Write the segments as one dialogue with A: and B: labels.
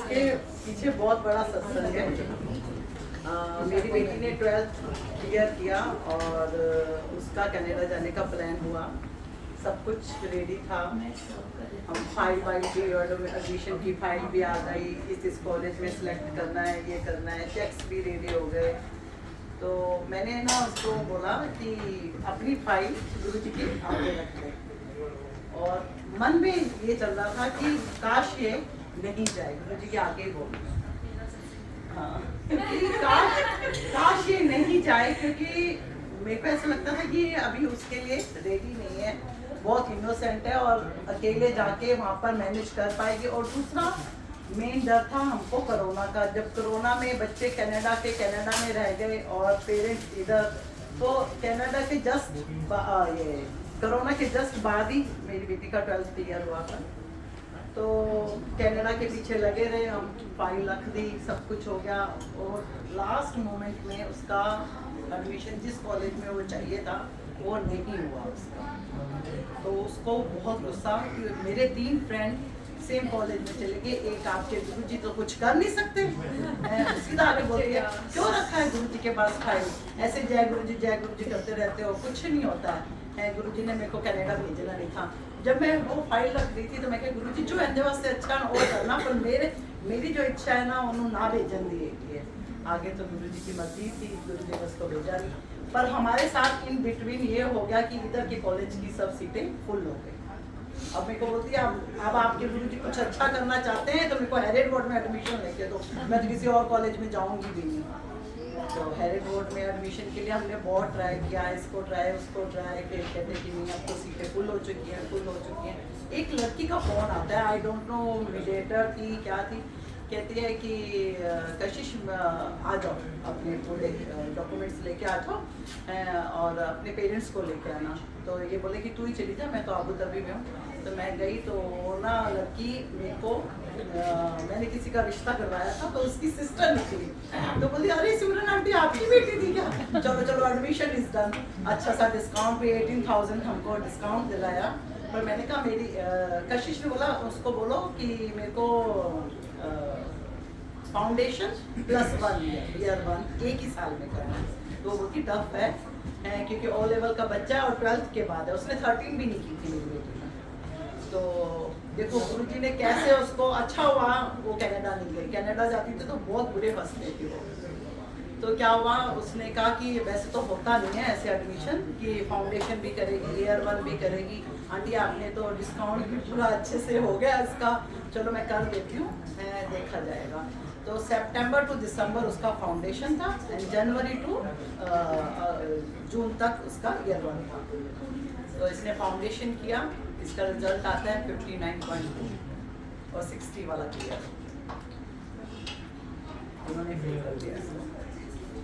A: इसके पीछे बहुत बड़ा सत्संग है। मेरी बेटी ने 12th क्लियर किया और उसका कनाडा जाने का प्लान हुआ। सब कुछ रेडी था। हम फाइल भी एडमिशन की फाइल भी आ गई, इस कॉलेज में सिलेक्ट करना है, ये करना है, चेक्स भी रेडी हो गए। तो मैंने ना उसको बोला कि अपनी फाइल गुरु जी के आगे रख ले, और मन में ये चल रहा था कि काश ये नहीं जाए, गुरु जी के आगे हो। हाँ, क्योंकि काश ये नहीं जाए, क्योंकि मेरे को ऐसा लगता था कि अभी उसके लिए रेडी नहीं है, बहुत इनोसेंट है और अकेले जाके वहाँ पर मैनेज कर पाएगी। और दूसरा मेन डर था हमको कोरोना का। जब कोरोना में बच्चे कनाडा में रह गए और पेरेंट्स इधर, तो कनाडा के जस्ट ये कोरोना के जस्ट बाद ही मेरी बेटी का 12th क्लियर हुआ था। तो कनाडा के पीछे लगे रहे हम, फाइल रख दी, सब कुछ हो गया। और लास्ट मोमेंट में उसका एडमिशन जिस कॉलेज में वो चाहिए था वो नहीं हुआ उसका। तो उसको बहुत गुस्सा कि मेरे 3 फ्रेंड सेम कॉलेज में चले गए, एक आपके गुरु जी तो कुछ कर नहीं सकते। सीधा आगे बोल दिया, क्यों रखा है गुरु जी के पास फाइल, ऐसे जय गुरु जी करते रहते हो, कुछ नहीं होता है। गुरु जी ने मेरे को कनाडा भेजना नहीं था। जब मैं वो फाइल रख दी थी तो मैं कहा गुरु जी जो एंदे वास्ते अच्छा ना वो करना, पर मेरी जो इच्छा है ना उन्होंने ना भेजन दी है। आगे तो गुरु जी की मर्जी थी, गुरु जी ने उसको भेजा नहीं। पर हमारे साथ इन बिटवीन ये हो गया कि इधर के कॉलेज की सब सीटें फुल हो गई। अब मेरे को बोलती है अब आपके गुरु जी कुछ अच्छा करना चाहते हैं तो मेरे को हैरियट बोर्ड में एडमिशन लेके दो, मैं तो किसी और कॉलेज में जाऊंगी भी नहीं। तो हैरियट बोर्ड में एडमिशन के लिए हमने बहुत ट्राई किया, इसको ट्राई उसको ट्राई, फिर कहते कि नहीं अब तो सीटें फुल हो चुकी हैं। एक लड़की का फ़ोन आता है, आई डोंट नो मीडिएटर थी क्या थी, कहती है कि कशिश आ जाओ, अपने पूरे डॉक्यूमेंट्स लेके आ जाओ और अपने पेरेंट्स को लेके आना। तो ये बोले कि तू ही चली जा, मैं तो अबू धाबी में हूँ। तो मैं गई तो ना लड़की मेरे को मैंने किसी का रिश्ता करवाया था तो उसकी सिस्टर निकली। तो बोली अरे सिमरन आंटी आपकी बेटी थी क्या, चलो एडमिशन इज डन। अच्छा सा डिस्काउंट भी 18,000 हमको डिस्काउंट दिलाया। पर मैंने कहा मेरी कशिश ने बोला उसको बोलो कि मेरे को फाउंडेशन +1 ईयर 1 एक ही साल में करना है। तो वो की टफ है क्योंकि ओ लेवल का बच्चा है और 12th के बाद है, उसने 13 भी नहीं की थी मेरी बेटी ने। तो देखो गुरुजी ने कैसे उसको, अच्छा हुआ वो कनाडा नहीं गई, कनाडा जाती थी तो बहुत बुरे फंसते थे वो। तो क्या हुआ, उसने कहा कि वैसे तो होता नहीं है ऐसे एडमिशन कि फाउंडेशन भी करेगी, ईयर 1 भी करेगी। आंटी आपने तो डिस्काउंट भी पूरा अच्छे से हो गया इसका, चलो मैं कर देती हूँ, देखा जाएगा। तो सितंबर टू दिसंबर उसका फाउंडेशन था एंड जनवरी टू जून तक उसका ईयर 1 था। तो इसने फाउंडेशन किया, इसका रिजल्ट आता है 59.2 और 60 वाला क्लियर। उन्होंने फिल कर दिया इसको,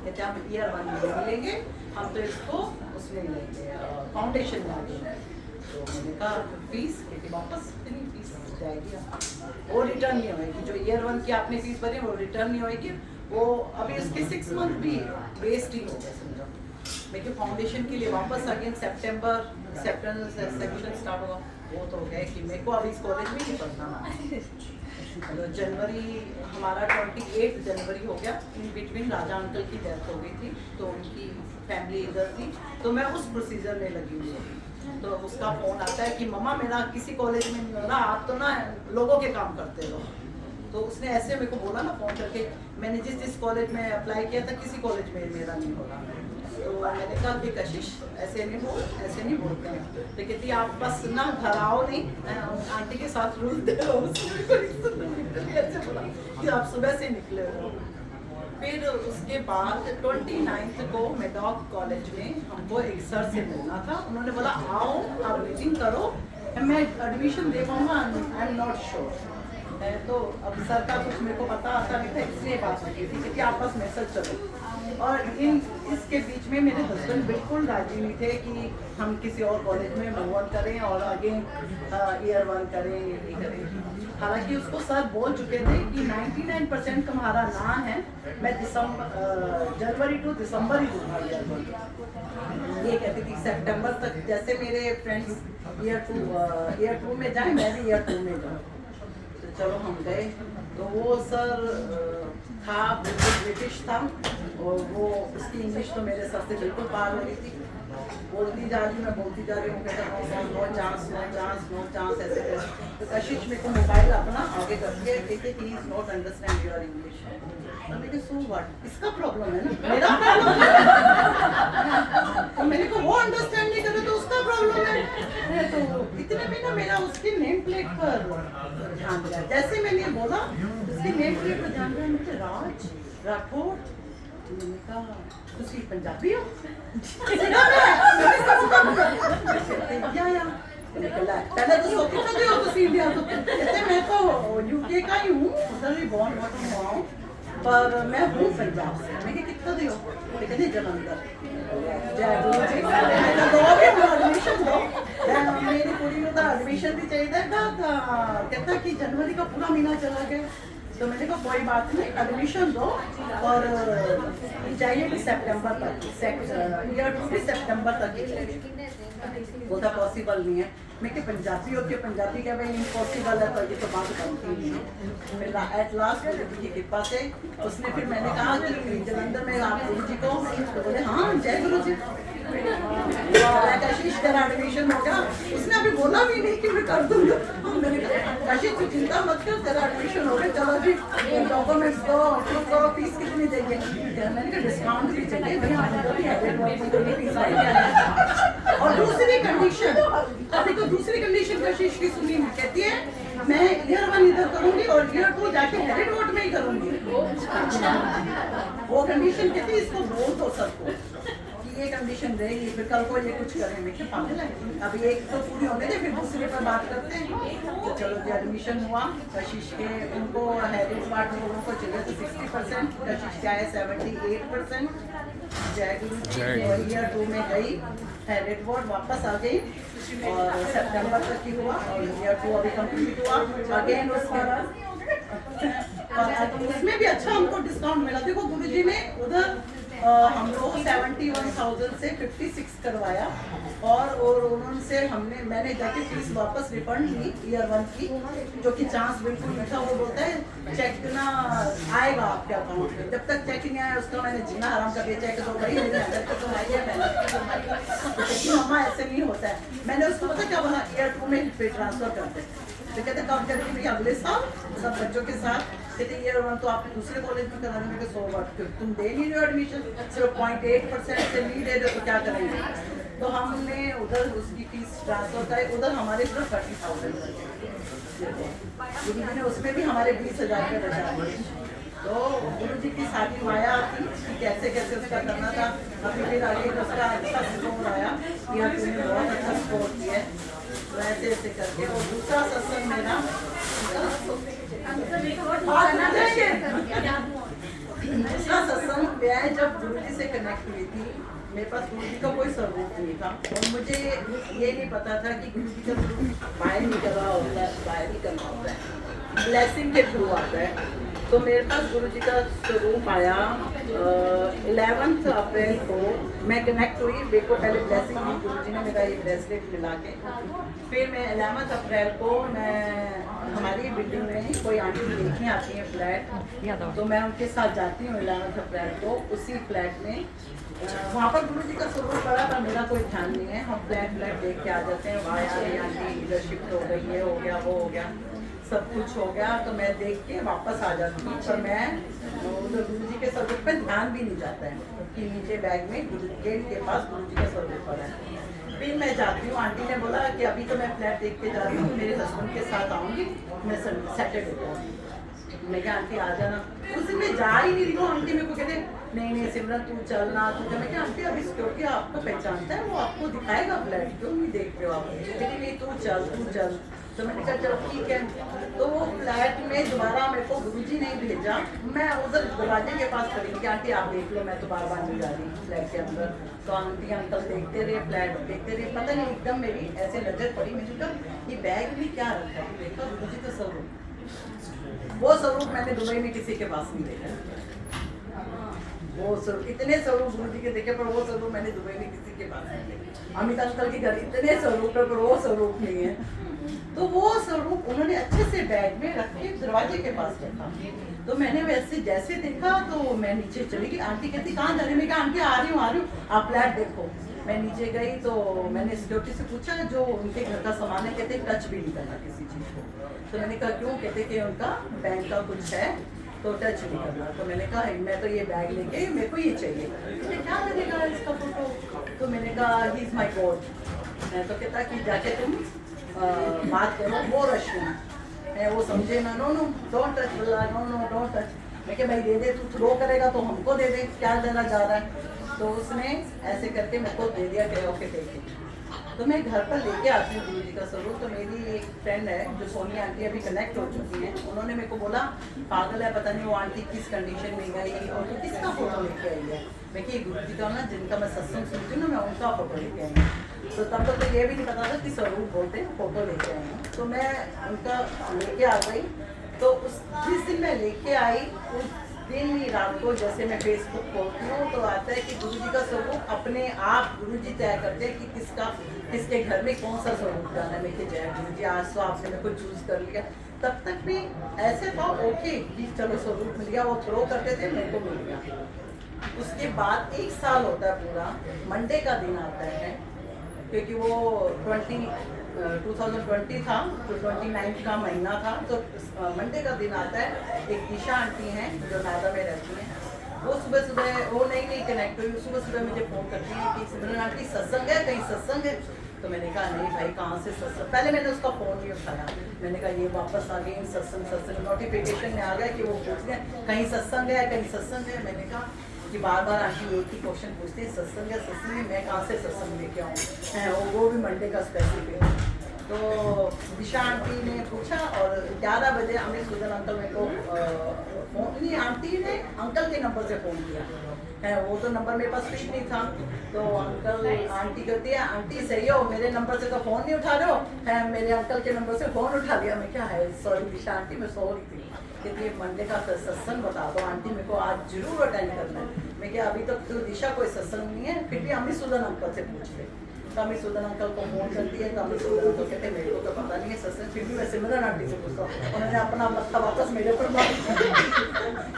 A: कहते हम ईयर 1 में नहीं लेंगे, हम तो इसको उसमें लेंगे फाउंडेशन में लेंगे। तो मैंने कहा फीस कहती वापस इतनी फीस जाएगी, वो रिटर्न नहीं होएगी। जो ईयर 1 की आपने फीस भरी वो रिटर्न नहीं होएगी। वो अभी उसके 6 मंथ भी वेस्ट ही हो गए समझो। मैं कि फाउंडेशन के लिए वापस अगेन सितंबर सेक्शन स्टार्ट हुआ, वो तो हो गया कि मेरे को अभी इस कॉलेज में नहीं पढ़ना। तो जनवरी हमारा 28 जनवरी हो गया। इन बिटवीन राजा अंकल की डेथ हो गई थी तो उनकी फैमिली इधर थी, तो मैं उस प्रोसीजर में लगी हुई हूँ। तो उसका फ़ोन आता है कि मम्मा मेरा किसी कॉलेज में नहीं हो रहा, आप तो ना लोगों के काम करते हो। तो उसने ऐसे मेरे को बोला ना फ़ोन करके, मैंने जिस कॉलेज में अप्लाई किया था किसी कॉलेज में मेरा नहीं हो रहा। तो मैंने कहा कि कशिश ऐसे नहीं बोलते हैं। तो कहती आप बस ना घर आओ नहीं, आंटी के साथ रूल दे रहो। ऐसे बोला कि आप सुबह से निकले हो। फिर उसके बाद 29 को मेडॉक कॉलेज में हमको एक सर से मिलना था। उन्होंने बोला आओ आप मीटिंग करो, मैं एडमिशन दे पाऊँगा, आई एम नॉट श्योर। तो अब सर का कुछ मेरे को पता आता नहीं था, इसलिए बात की थी कि आप बस मैसेज चलो। और इसके बीच में मेरे हस्बैंड बिल्कुल राजी नहीं थे कि हम किसी और कॉलेज में मूव ऑन करें और अगेन ईयर 1 करें, ये नहीं करें। हालांकि उसको सर बोल चुके थे कि 99% तुम्हारा ना है, मैं जनवरी टू दिसंबर ही दूंगा ईयर 1। ये कहती थी सितंबर तक, जैसे मेरे फ्रेंड्स ईयर 2 में जाए मैं भी ईयर 2 में जाऊँ। तो चलो हम गए तो वो सर था बिल्कुल ब्रिटिश था और वो उसकी इंग्लिश तो मेरे सर से बिल्कुल पार हो रही थी। बोलती जा रही मैं बोलती जा रही हूँ, कहता no chance no chance no chance ऐसे कैसे। तो कशिश मेरे को मोबाइल अपना आगे करके कहते he is not understand your English. तो मैंने सो व्हाट, इसका प्रॉब्लम है ना, मेरा प्रॉब्लम है। तो मैंने कहा वो अंडरस्टैंड नहीं करे तो उसका प्रॉब्लम है। तो इतने में ना मेरा उसकी नेम प्लेट पर ध्यान दिया, जैसे मैंने बोला उसकी नेम प्लेट पर ध्यान दिया, मुझे राज राठौर। मैंने कहा ਤੁਸੀਂ पंजाबी हो? पहले तो सोचती थी हो तो इंडिया तो कहते मैं तो यूके का ही हूँ, उधर ही बॉर्न हुआ हूँ, पर मैं हूँ पंजाब से। मैं कितना दी हो? कहते जलंधर। जय गुरु जी, एडमिशन दो। मेरी कुड़ी को तो एडमिशन भी चाहिए था, कहता कि जनवरी का पूरा महीना चला गया। तो मैंने कहा कोई बात नहीं, एडमिशन दो और चाहिए कि सितंबर तक, ईयर 2 भी सितंबर तक ही चाहिए। वो था पॉसिबल नहीं है। मैं कि पंजाबी होती है, पंजाबी क्या भाई इम्पॉसिबल है, तो ये तो बात बनती नहीं है। फिर एट लास्ट गुरु की कृपा से उसने, फिर मैंने कहा कि जलंधर में आप गुरु जी को, तो बोले हाँ जय गुरु जी। कशिश तेरा एडमिशन हो गया। उसने अभी बोला भी नहीं कि मैं कर दूंगा। मैंने कहा कशिश तू चिंता मत कर, तेरा एडमिशन हो गया, चलो जी डॉक्यूमेंट्स दो, तो फीस कितनी देंगे? मैंने कहा डिस्काउंट भी चाहिए भैया। और दूसरी कंडीशन, अभी तो दूसरी कंडीशन कशिश की सुनी, कहती है मैं ईयर 1 इधर करूंगी और ईयर 2 जाके हेरिटेज में ही करूंगी। वो कंडीशन कहती है इसको बोल दो सबको ये कंडीशन रहेगी, फिर कल को ये कुछ करें। मैं क्या पागल है, अभी एक तो पूरी होने दे फिर दूसरे पर बात करते हैं। तो चलो जी एडमिशन हुआ कशिश के, उनको हेरिटेज पार्ट लोगों को चाहिए तो 60%, कशिश क्या है 78%। जय गुरु जी। ईयर 2 में गई हेरिटेज बोर्ड, वापस आ गई और सितंबर तक ही हुआ और ईयर 2 अभी कंप्लीट हुआ। अगेन उसमें भी अच्छा हमको डिस्काउंट मिला। देखो गुरुजी ने उधर हम लोग 71,000 से 56 करवाया और उनसे मैंने जाके फीस वापस रिफंड ली ईयर 1 की, जो कि चांस बिल्कुल नहीं था। वो बोलता है चेक ना आएगा आपके अकाउंट में, जब तक चेक नहीं आया उसका मैंने जीना आराम कर दिया। चेक तो भाई मेरे अंदर तो आई है, मैंने मम्मा ऐसे नहीं होता है। मैंने उसको पता क्या बोला, ईयर 2 में पे ट्रांसफर करते। तो कहते कब करेंगे भैया? अगले साल सब बच्चों के साथ। कहते ईयर 1 तो आपके दूसरे कॉलेज में कराने में 100 बात, तुम दे नहीं रहे हो एडमिशन, सिर्फ 0.8% से नहीं दे रहे तो क्या करेंगे? तो हमने उधर उसकी फीस ट्रांसफर कराई, उधर हमारे सिर्फ 30,000 लेकिन मैंने उसमें भी हमारे 20,000 रुपये बचा दिए। तो गुरु जी की सारी माया थी कि कैसे कैसे उसका करना था। अभी फिर आगे उसका अच्छा स्कोर आया, यहाँ तुमने बहुत अच्छा स्कोर किया, तो ऐसे ऐसे करके। और दूसरा सत्संग मेरा दूसरा सत्संग मैं जब गुरु जी से कनेक्ट हुई थी, मेरे पास गुरु जी का कोई स्वरूप नहीं था और मुझे ये नहीं पता था कि गुरु जी का स्वरूप बाय नहीं कर रहा होता है, बाय नहीं करना होता है, ब्लेसिंग के थ्रू आता है। तो मेरे पास गुरु जी का स्वरूप आया 11 अप्रैल को मैं कनेक्ट हुई। मेरे को पहले ब्लेसिंग दी गुरु जी ने, मेरा ये ब्रेसलेट मिला के। फिर मैं 11 अप्रैल को मैं हमारी बिल्डिंग में कोई आंटी देखने आती है फ्लैट, तो मैं उनके साथ जाती हूँ 11 अप्रैल को उसी फ्लैट में। वहाँ पर गुरु जी का स्वरूप पड़ा था, मेरा कोई ध्यान नहीं है। हम फ्लैट देख के आ जाते हैं, वहाँ यार आंटी इधर शिफ्ट हो गई, ये हो गया वो हो गया, सब कुछ हो गया। तो मैं देख के वापस आ जाती हूँ, पर मैं उधर गुरु जी के स्वरूप पे ध्यान भी नहीं जाता है कि नीचे बैग में गेट के पास गुरु जी का स्वरूप पड़ा है। फिर मैं जाती हूँ, आंटी ने बोला कि अभी तो मैं फ्लैट देख के जा रही हूँ, मेरे हस्बैंड के साथ आऊँगी मैं सैटरडे को। मैं क्या आंटी आ जाना, उस दिन मैं जा ही नहीं रही हूँ। आंटी मेरे को कहते नहीं सिमरन तू चलना, तू। मैं क्या आंटी अभी सिक्योरिटी आपको पहचानता है, वो आपको दिखाएगा फ्लैट, क्यों नहीं देख रहे हो आप? लेकिन नहीं तू चल। तो मैंने कहा चलो ठीक है। तो वो फ्लैट में दोबारा मेरे को गुरुजी ने भेजा, मैं उधर दरवाजे के पास खड़ी कि आंटी आप देख लो, मैं तो बार बार नहीं जा रही फ्लैट के अंदर। तो आंटी अंकल देखते रहे, फ्लैट देखते रहे, पता नहीं एकदम मेरी ऐसे नजर पड़ी। मैंने कहा ये बैग में क्या रखा है? देखा गुरुजी का स्वरूप, वो स्वरूप मैंने दुबई में किसी के पास नहीं देखा। वो स्वरूप, इतने स्वरूप गुरुजी के देखे, पर वो स्वरूप मैंने दुबई में किसी के पास नहीं देखे। अमित अंकल के घर इतने स्वरूप है, पर वो स्वरूप नहीं है। तो वो स्वरूप उन्होंने अच्छे से बैग में रख के दरवाजे के पास रखा। तो मैंने वैसे जैसे देखा तो मैं नीचे चली गई। आंटी कहती कहाँ जा रही? मैं कहा आंटी आ रही हूँ, आप फ्लैट देखो। मैं नीचे गई तो मैंने सिक्योरिटी से पूछा जो उनके घर का सामान है, कहते टच भी नहीं करना किसी चीज़ को। तो मैंने कहा क्यों? कहते कि उनका बैंक का कुछ है तो टच नहीं करना। तो मैंने कहा मैं तो ये बैग लेके मेरे को ये चाहिए। तो क्या लगेगा इसका फोटो? तो मैंने कहा ही इज़ माई गॉड। तो कहता कि जाके तुम बात करो वो रशियन है, वो समझे ना। नो नो डोंट टच, बोला नो नो डोंट टच। मैं क्या भाई दे दे, तू थ्रो करेगा तो हमको दे दे, क्या देना जा रहा है? तो उसने ऐसे करके मेरे को दे दिया कि ओके टेक इट। तो मैं घर पर लेके आती हूँ गुरु जी का स्वरूप। तो मेरी एक फ्रेंड है जो सोनिया आंटी अभी कनेक्ट हो चुकी हैं, उन्होंने मेरे को बोला पागल है, पता नहीं वो आंटी किस कंडीशन में गई और तो किसका फोटो लेके आई है। मैं कि गुरु जी का ना जिनका मैं सत्संग सुनती हूँ ना, मैं उनका फोटो लेके आई हूँ। तो तब तक तो ये भी नहीं पता था कि स्वरूप बोलते हैं, फोटो लेके आई हूँ। तो मैं उनका लेके आ गई। तो उस जिस दिन मैं लेके आई उस दिन ही रात को जैसे मैं फेसबुक खोलती हूँ तो आता है कि गुरु जी का स्वरूप अपने आप गुरु जी तय करते हैं कि किसके घर में कौन सा स्वरूप जाना है। मैं कि जय गुरु जी, आज तो आपने मेरे को चूज कर लिया। तब तक भी ऐसे था ओके कि चलो स्वरूप मिल गया, वो थ्रो करते थे, मेरे को मिल गया। उसके बाद 1 साल होता है पूरा, मंडे का दिन आता है क्योंकि वो 2020 था तो 29 का महीना था। तो मंडे का दिन आता है। एक दिशा आंटी हैं जो नादा में रहती हैं, वो सुबह वो नई कनेक्ट हुई, सुबह मुझे फ़ोन करती हैं कि सिमरन आंटी सत्संग है, कहीं सत्संग है? तो मैंने कहा नहीं भाई कहाँ से सत्संग। पहले मैंने उसका फ़ोन नहीं उठाया। मैंने कहा ये वापस आ गई सत्संग नोटिफिकेशन में आ गया कि वो पूछ रहे कहीं सत्संग है, कहीं सत्संग है। मैंने कहा कि बार आंटी एक ही क्वेश्चन पूछते हैं सत्संग है, सत्संग है, मैं कहाँ से सत्संग लेके आऊँ, वो भी मंडे का स्पेसिफिक। तो दिशा आंटी ने पूछा और 11 बजे अमित सुदन अंकल मेरे को फ़ोन नहीं, आंटी ने अंकल के नंबर से फ़ोन किया है, वो तो नंबर मेरे पास फिट नहीं था। तो अंकल आंटी कहती है आंटी सही हो, मेरे नंबर से तो फ़ोन नहीं उठा रहे हो, है मेरे अंकल के नंबर से फ़ोन उठा लिया। मैं क्या है सॉरी दिशा आंटी, मैं सो रही थी। कहती मंडे का सत्संग बता दो आंटी, मेरे को आज जरूर अटेंड करना है। मैं क्या अभी तक तो दिशा कोई सत्संग नहीं है, फिर भी अमित सुदन अंकल से पूछ ले। तो अमित सुदन अंकल को फोन करती है तो अमित सुदन अंकल कहते मेरे को तो पता नहीं है सत्संग, फिर भी मैं सिमरन आंटी से पूछता हूँ। उन्होंने अपना मत्था वापस मेरे ऊपर मार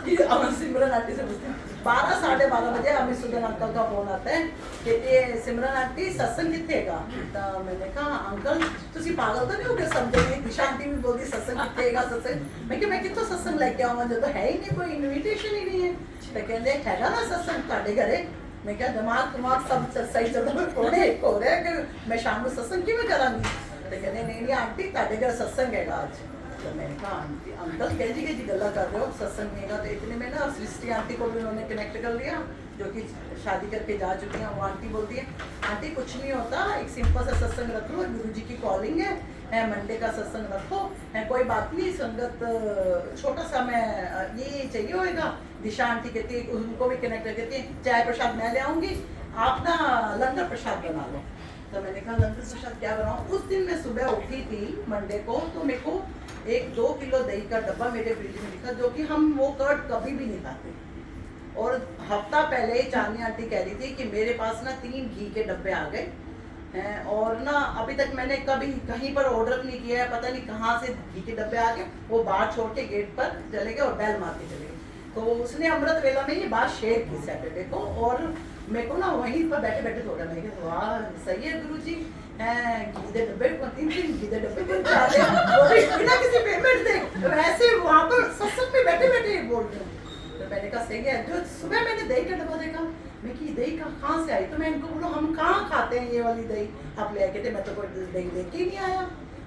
A: कि अब सिमरन आंटी से पूछते हैं। 12 साढ़े 12 बजे अमित सुदन अंकल का फोन आता है, कहते सिमरन आंटी सत्संग कितनेगा? तो मैंने कहा अंकल तुसी पागल तो नहीं हो गए, समझे दिशा आंटी भी बोलती सत्संग कितनेगा सत्संग। मैं कि मैं कितों सत्संग लेके आऊँगा जो तो है ही नहीं, कोई इन्विटेशन ही नहीं है। तो कहते हैगा ना सत्संग ਤੁਹਾਡੇ घरे। मैं क्या दिमाग सब सही चलता है, कोने एक हो रहा है कि मैं शाम को सत्संग क्यों करांगी? तो कहते नहीं आंटी ਤੁਹਾਡੇ घर सत्संग है आज। तो मैंने कहा आंटी अंकल कह जी गला कर रहे हो, सत्संग नहीं है। तो इतने में ना सृष्टि आंटी को भी उन्होंने कनेक्ट कर लिया जो कि शादी करके जा चुकी हैं। वो आंटी बोलती है आंटी कुछ नहीं होता, एक सिंपल सा सत्संग रख लो, गुरु जी की कॉलिंग है मंडे का सत्संग रखो, है कोई बात नहीं, संगत छोटा सा मैं ये चाहिए होगा। दिशा आंटी कहती है उनको भी कनेक्ट करती है चाय प्रसाद मैं ले आऊँगी, आप ना लंगर प्रसाद बना लो। तो मैंने कहा लंगर प्रसाद क्या बनाऊँ? उस दिन मैं सुबह उठी थी मंडे को, तो मेरे को 1-2 किलो दही का डब्बा मेरे फ्रिज में दिखा, जो कि हम वो कर्ड कभी भी नहीं खाते। और हफ्ता पहले चांदनी आंटी कह रही थी कि मेरे पास ना 3 घी के डब्बे आ गए हैं और ना अभी तक मैंने कभी कहीं पर ऑर्डर नहीं किया है, पता नहीं कहाँ से घी के डब्बे आ गए। वो बाहर छोड़ के गेट पर चले गए और बैल मार के चले गए। तो उसने अमृत वेला में ये बात शेयर की सैटरडे को, और मेरे को ना वहीं पर बैठे बैठे थोड़ा मैं कि वाह सही है गुरु जी, घी के डब्बे 3 घी के डब्बे बिना किसी पेमेंट दे वैसे वहाँ पर सत्संग में बैठे बैठे बोल रहे हैं। तो मैंने कहा सही है। जो सुबह मैंने दही का डब्बा देखा, मैं कि दही कहाँ से आई? तो मैं इनको बोला हम कहाँ खाते हैं ये वाली दही, आप ले आके थे, मैं तो कोई दही लेके ही नहीं आया।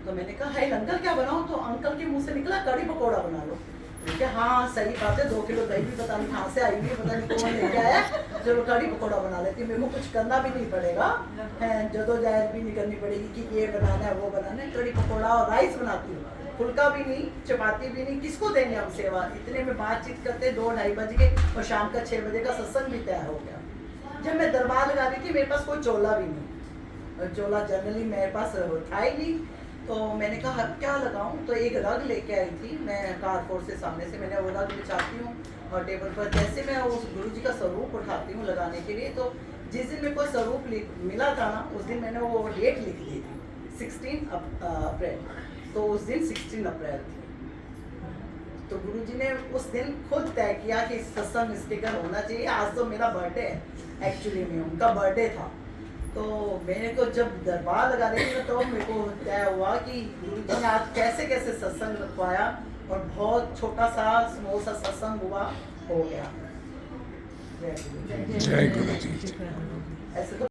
A: तो मैंने कहा है लंगर क्या बनाऊँ? तो अंकल के मुंह से निकला कड़ी पकौड़ा बना लो। ठीक है हाँ सही बात है, 2 किलो दही भी पता नहीं कहाँ से आई हुई, पता नहीं कौन लेके आया, चलो कड़ी पकौड़ा बना लेती। मेरे को कुछ करना भी नहीं पड़ेगा, जदोजहद भी नहीं करनी पड़ेगी कि ये बनाना है वो बनाना है। कड़ी पकौड़ा और राइस बनाती हूँ, फुल्का भी नहीं, चपाती भी नहीं, किसको देंगे हम सेवा। इतने में बातचीत करते 2-2:30 बज गए और शाम का 6 बजे का सत्संग भी तैयार हो गया। जब मैं दरबार लगा रही थी मेरे पास कोई चोला भी नहीं, चोला जनरली मेरे पास था ही नहीं। तो मैंने कहा क्या लगाऊं? तो एक रग लेके आई थी मैं कारपोर से, सामने से मैंने वो रग बिछाती हूँ और टेबल पर जैसे मैं उस गुरु जी का स्वरूप उठाती हूँ लगाने के लिए। तो जिस दिन मेरे को स्वरूप मिला था ना, उस दिन मैंने वो डेट लिख दी थी 16 अप्रैल। तो उस दिन 16 अप्रैल थी। तो गुरुजी ने उस दिन खुद तय किया कि सत्संग इसके घर होना चाहिए। आज तो मेरा बर्थडे है, एक्चुअली में उनका बर्थडे था। तो मेरे को जब दरबार लगा रही थी तो मेरे को तय हुआ कि गुरुजी ने आज कैसे कैसे सत्संग रखवाया, और बहुत छोटा सा स्मॉल सा सत्संग हुआ, हो गया।
B: जय गुरु जी।
A: ऐसे तो